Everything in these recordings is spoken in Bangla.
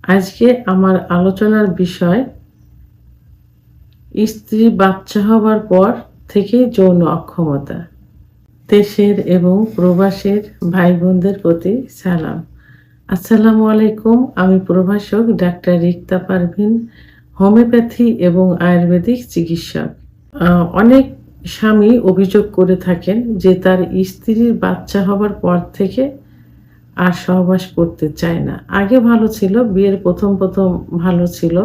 আজকে আমার আলোচনার বিষয় স্ত্রী বাচ্চা হবার পর থেকে যৌন অক্ষমতা। দেশের এবং প্রবাসের ভাই বোনদের প্রতি সালাম। আসসালামু আলাইকুম। আমি প্রভাষক ডাক্তার রিক্তা পারভিন, হোমিওপ্যাথি এবং আয়ুর্বেদিক চিকিৎসক। অনেক স্বামী অভিযোগ করে থাকেন যে তার স্ত্রীর বাচ্চা হবার পর থেকে আর সহবাস করতে চায় না। আগে ভালো ছিল, বিয়ের প্রথম ভালো ছিল,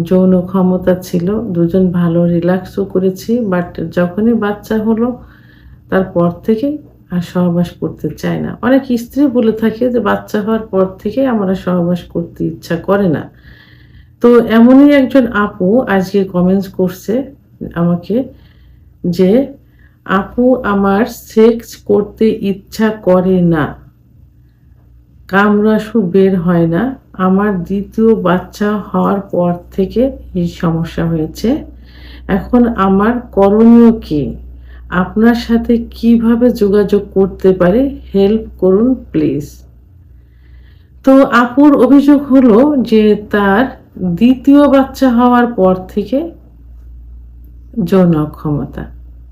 যৌন ক্ষমতা ছিল, দুজন ভালো রিল্যাক্সও করেছি। বাট যখনই বাচ্চা হলো তারপর থেকে আর সহবাস করতে চায় না। অনেক স্ত্রী বলে থাকে যে বাচ্চা হওয়ার পর থেকে আমরা সহবাস করতে ইচ্ছা করে না। তো এমনই একজন আপু আজকে কমেন্টস করছে আমাকে যে, আপু আমার সেক্স করতে ইচ্ছা করে না, কামরাসু বের হয় না। আমার দ্বিতীয় বাচ্চা হওয়ার পর থেকে এই সমস্যা হয়েছে। এখন আমার করণীয় কি? আপনার সাথে কিভাবে যোগাযোগ করতে পারি? হেল্প করুন প্লিজ। তো আপুর অভিযোগ হলো যে তার দ্বিতীয় বাচ্চা হওয়ার পর থেকে যৌন অক্ষমতা,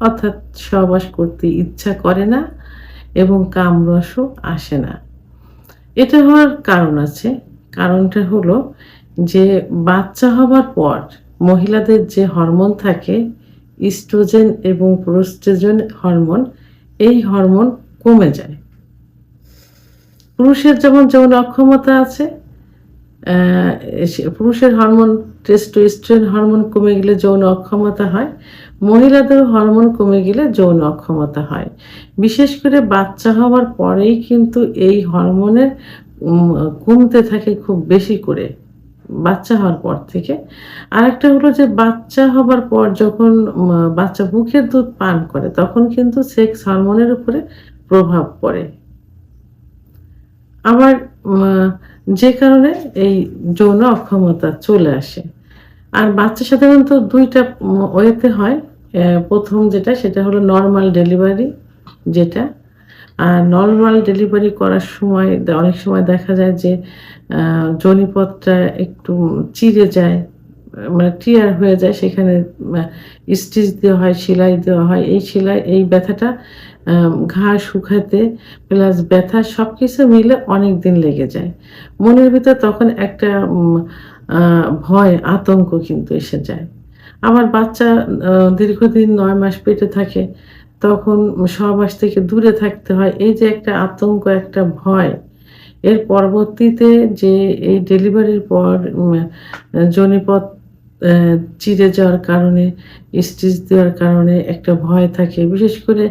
অর্থাৎ সহবাস করতে ইচ্ছা করে না এবং কামরসও আসে না। এটা হওয়ার কারণ আছে। কারণটা হলো যে বাচ্চা হবার পর মহিলাদের যে হরমোন থাকে, ইস্ট্রোজেন এবং প্রোস্টেজেন হরমোন, এই হরমোন কমে যায়। পুরুষের যেমন যৌন অক্ষমতা আছে, পুরুষের হরমোন টেস্টোস্টেরন হরমোন কমে গেলে যৌন অক্ষমতা হয়, মহিলাদের হরমোন কমে গেলে যৌন অক্ষমতা হয়। বিশেষ করে বাচ্চা হওয়ার পরেই কিন্তু এই হরমোনের কমতে থাকে খুব বেশি করে, বাচ্চা হওয়ার পর থেকে। আরেকটা হলো যে বাচ্চা হবার পর যখন বাচ্চা বুকের দুধ পান করে তখন কিন্তু সেক্স হরমোনের উপরে প্রভাব পড়ে। আবার যে কারণে এই যৌন অক্ষমতা চলে আসে। আর বাচ্চা সাধারণত ২ টা ওয়েতে হয়। প্রথম যেটা সেটা হলো নরমাল ডেলিভারি যেটা। আর নরমাল ডেলিভারি করার সময় অনেক সময় দেখা যায় যে যোনিপথটা একটু চিড়ে যায়, মানে টিয়ার হয়ে যায়, সেখানে স্টিচ দেওয়া হয়, সেলাই দেওয়া হয়। এই ব্যথাটা ঘা শুকাতে প্লাস ব্যথা সবকিছু মিলে অনেক দিন লেগে যায়। মনের ভিতর তখন একটা ভয়, আতঙ্ক কিন্তু এসে যায়। আমার বাচ্চা দীর্ঘদিন ৯ মাস পেটে থাকে, তখন সহবাস থেকে দূরে থাকতে হয়। এই যে একটা আতঙ্ক, একটা ভয়, এর পরবর্তীতে যে এই ডেলিভারির পর যোনিপথ অ্যা চিড়ে যাওয়ার কারণে, স্টিচ দেওয়ার কারণে একটা ভয় থাকে। বিশেষ করে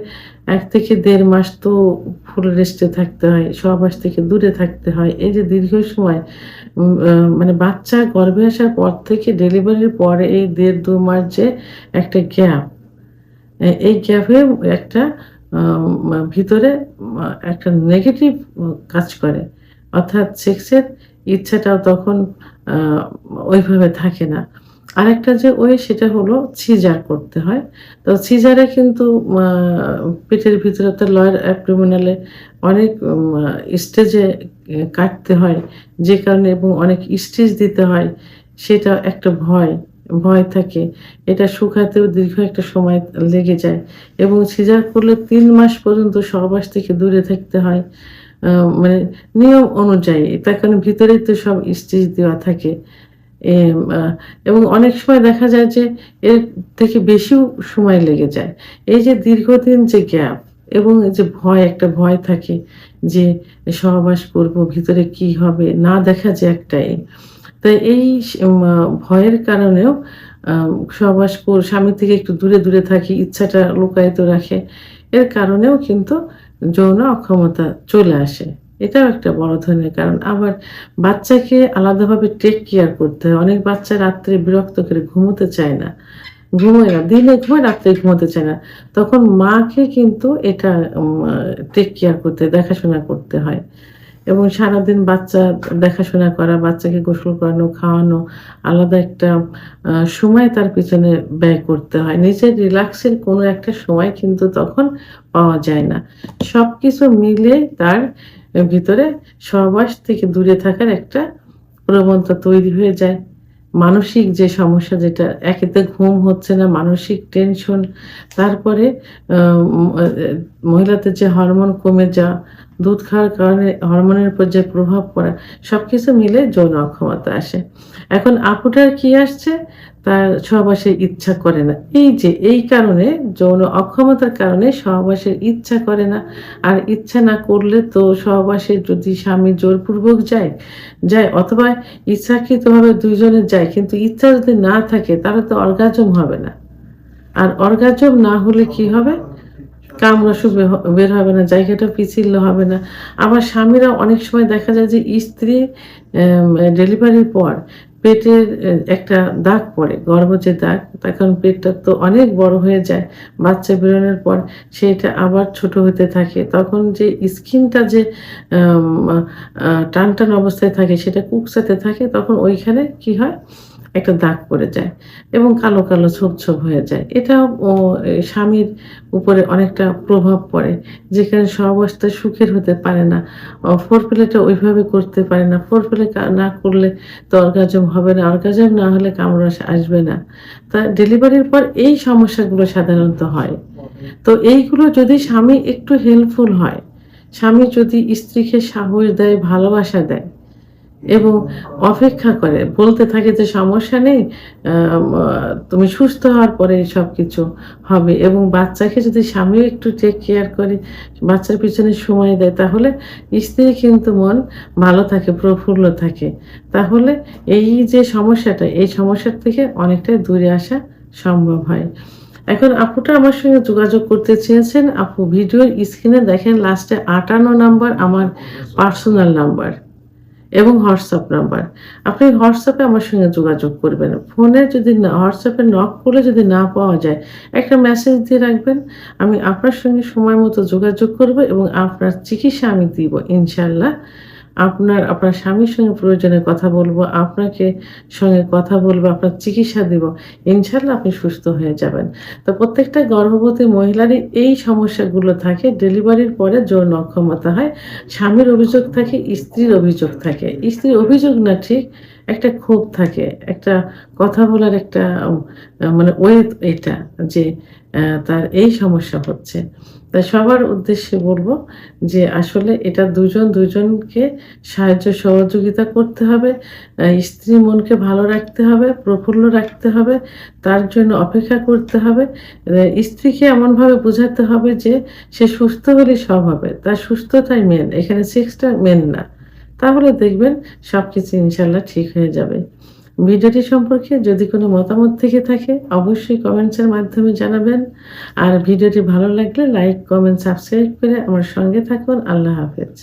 ১ থেকে ১.৫ মাস তো ফুল রেস্টে থাকতে হয়, সহবাস থেকে দূরে থাকতে হয়। এই যে দীর্ঘ সময় মানে বাচ্চা গর্ভে আসার পর থেকে ডেলিভারির পরে এই ১.৫-২ মাস যে একটা গ্যাপ, এই গ্যাপে একটা ভিতরে একটা নেগেটিভ কাজ করে। অর্থাৎ সেক্সের ইচ্ছাটাও তখন আ ওইভাবে থাকে না। আরেকটা যে সেটা হলো সিজার করতে হয়। তো সিজারে কিন্তু আ পেটের ভিতরে অর্থাৎ লোয়ার অ্যাবডোমিনালে অনেক স্টেজে কাটতে হয়। যে কারণে এবং অনেক স্টিচ দিতে হয়। সেটা একটা ভয় থাকে। এটা শুকাতেও দীর্ঘ একটা সময় লেগে যায় এবং সিজার করলে ৩ মাস পর্যন্ত সহবাস থেকে দূরে থাকতে হয়। আ মানে নিয়ম অনুযায়ী। তার কারণ ভিতরেই তো সব স্টিচ দেওয়া থাকে। এম আ এবং অনেক সময় দেখা যায় যে এর থেকে বেশিও সময় লেগে যায়। এই যে দীর্ঘদিন যে গ্যাপ এবং এই যে একটা ভয় থাকে যে সহবাস করব, ভিতরে কি হবে? না দেখা যে একটাই। তো এই ভয়ের কারণেও আ সহবাস স্বামী থেকে একটু দূরে থাকি, ইচ্ছাটা লুকায়িত রাখে। এর কারণেও কিন্তু যৌন অক্ষমতা চলে আসে। এটাও একটা বড় ধরনের কারণ। আবার বাচ্চাকে আলাদাভাবে টেক কেয়ার করতে হয়। অনেক বাচ্চা রাত্রে বিরক্ত করে ঘুমোতে চায় না। ঘুমোয় না। দিনে ঘুমায়, রাত্রে ঘুমাতে চায় না। তখন মাকে কিন্তু এটা টেক কেয়ার করতে, দেখাশোনা করতে হয়। এবং সারাদিন বাচ্চা দেখাশোনা করা, বাচ্চাকে গোসল করানো, খাওয়ানো, আলাদা একটা সময় তার পেছনে ব্যয় করতে হয়। নিজের রিল্যাক্সের কোনো একটা সময় কিন্তু তখন পাওয়া যায় না। সবকিছু মিলে তার ভিতরে সহবাস থেকে দূরে থাকার একটা প্রবণতা তৈরি হয়ে যায়। মানসিক যে সমস্যা, যেটা একেতে ঘুম হচ্ছে না, মানসিক টেনশন, তারপরে আ উম আ এ মহিলাদের যে হরমোন কমে যাওয়া, দুধ খাওয়ার কারণে হরমোনের উপর যে প্রভাব পড়া, সবকিছু মিলে যৌন অক্ষমতা আসে। এখন আপুটার কি আসছে? তার সহবাসের ইচ্ছা করে না। এই কারণে যৌন অক্ষমতার কারণে সহবাসের ইচ্ছা করে না। আর ইচ্ছা না করলে তো সহবাসে যদি স্বামী জোরপূর্বক যায় অথবা ইচ্ছাকৃতভাবে ২ জনের যায়, কিন্তু ইচ্ছা যদি না থাকে তাহলে তো অর্গাজম হবে না। আর অর্গাজম না হলে কি হবে? কামড়াসু বের হবে না, জায়গাটা পিচ্ছিল হবে না। আবার স্বামীরা অনেক সময় দেখা যায় যে স্ত্রী ডেলিভারির পর পেটের একটা দাগ পড়ে, গর্ভ যে দাগ, তখন পেটটা তো অনেক বড় হয়ে যায়। বাচ্চা বেরোনোর পর সেইটা আবার ছোট হতে থাকে। তখন যে স্কিনটা যে আম টানটান অবস্থায় থাকে, সেটা কুঁকসাতে থাকে, তখন ওইখানে কি হয়? একটা দাগ পড়ে যায় এবং কালো, কালো ছোপ হয়ে যায়। এটাও স্বামীর উপরে অনেকটা প্রভাব পড়ে। যেখানে সহাবস্থায় সুখের হতে পারে না। foreplay টা ওইভাবে করতে পারে না। foreplay না করলে তো অর্গাজম হবে না। অর্গাজম না হলে কামড়াস আসবে না। তা ডেলিভারির পর এই সমস্যাগুলো সাধারণত হয়। তো এইগুলো যদি স্বামী একটু হেল্পফুল হয়, স্বামী যদি স্ত্রীকে সাহস দেয়, ভালোবাসা দেয় এবং অপেক্ষা করে, বলতে থাকে যে সমস্যা নেই, তুমি সুস্থ হওয়ার পরে সবকিছু হবে, এবং বাচ্চাকে যদি স্বামীও একটু টেক কেয়ার করে, বাচ্চার পিছনে সময় দেয়, তাহলে স্ত্রীর কিন্তু মন ভালো থাকে, প্রফুল্ল থাকে। তাহলে এই যে সমস্যাটা, এই সমস্যার থেকে অনেকটাই দূরে আসা সম্ভব হয়। এখন আপুটা আমার সঙ্গে যোগাযোগ করতে চেয়েছেন। আপু ভিডিওর স্ক্রিনে দেখেন লাস্টে ৫৮ নাম্বার আমার পার্সোনাল নাম্বার এবং হোয়াটসঅ্যাপ নাম্বার। আপনি হোয়াটসঅ্যাপে আমার সঙ্গে যোগাযোগ করবেন। ফোনে যদি না, হোয়াটসঅ্যাপে নক করলে যদি না পাওয়া যায়, একটা মেসেজ দিয়ে রাখবেন। আমি আপনার সঙ্গে সময় মতো যোগাযোগ করব এবং আপনার চিকিৎসা আমি দিব ইনশাআল্লাহ। আপনার স্বামীর সঙ্গে প্রয়োজনে কথা বলব, আপনাকে সঙ্গে কথা বলব, আপনার চিকিৎসা দিব। ইনশাআল্লাহ আপনি সুস্থ হয়ে যাবেন। তো প্রত্যেকটা গর্ভবতী মহিলারই এই সমস্যাগুলো থাকে। ডেলিভারির পরে যৌন অক্ষমতা হয়। স্বামীর অভিযোগ থাকে, স্ত্রীর অভিযোগ থাকে। স্ত্রীর অভিযোগ না ঠিক, একটা ক্ষোভ থাকে। একটা কথা বলার একটা মানে এটা যে তার এই সমস্যা হচ্ছে। তাই সবার উদ্দেশ্যে বলব যে আসলে এটা দুজনকে সাহায্য সহযোগিতা করতে হবে। স্ত্রীর মনকে ভালো রাখতে হবে, প্রফুল্ল রাখতে হবে। তার জন্য অপেক্ষা করতে হবে। স্ত্রীকে এমনভাবে বোঝাতে হবে যে সে সুস্থ হলেই সব হবে। তার সুস্থতাই মেইন। এখানে সেক্সটা মেইন না। তাহলে দেখবেন সবকিছু ইনশাআল্লাহ ঠিক হয়ে যাবে। ভিডিওটি সম্পর্কে যদি কোনো মতামত থেকে থাকে অবশ্যই কমেন্টসের মাধ্যমে জানাবেন। আর ভিডিওটি ভালো লাগলে লাইক, কমেন্ট, সাবস্ক্রাইব করে আমার সঙ্গে থাকুন। আল্লাহ হাফেজ।